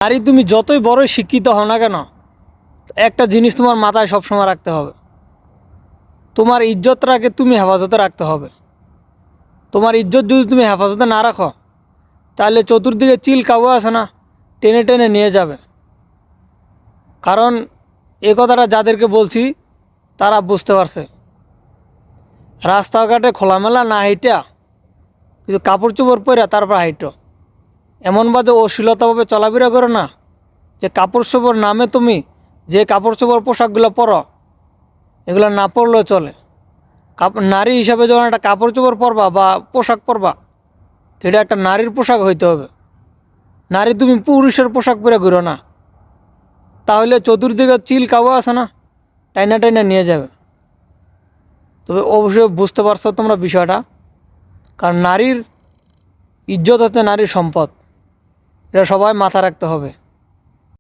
নারী তুমি যতই বড় শিক্ষিত হও না কেন, একটা জিনিস তোমার মাথায় সবসময় রাখতে হবে, তোমার ইজ্জতটাকে তুমি হেফাজতে রাখতে হবে। তোমার ইজ্জত যদি তুমি হেফাজতে না রাখো, তাহলে চতুর্দিকে চিল কাবু আছে না, টেনে টেনে নিয়ে যাবে। কারণ এ কথাটা যাদেরকে বলছি তারা বুঝতে পারছে। রাস্তাঘাটে খোলামেলা না হাইটা, কিন্তু কাপড় চোপড় পরে তারপর হাইটো, এমনভাবে অশ্লীলতাভাবে চলাফেরা করো না যে কাপড় চোপড় নামে তুমি যে কাপড় চোপড় পোশাকগুলো পরো এগুলো না পরলেও চলে। নারী হিসাবে যখন একটা কাপড় চোপড় পরবা বা পোশাক পরবা, তো এটা একটা নারীর পোশাক হইতে হবে। নারী তুমি পুরুষের পোশাক পরে ঘুরো না, তাহলে চতুর্দিকে চিল কাবু আছে না, টাইনা টাইনা নিয়ে যাবে। তবে অবশ্যই বুঝতে পারছো তোমরা বিষয়টা, কারণ নারীর ইজ্জত হচ্ছে নারীর সম্পদ, এটা সবাই মাথা রাখতে হবে।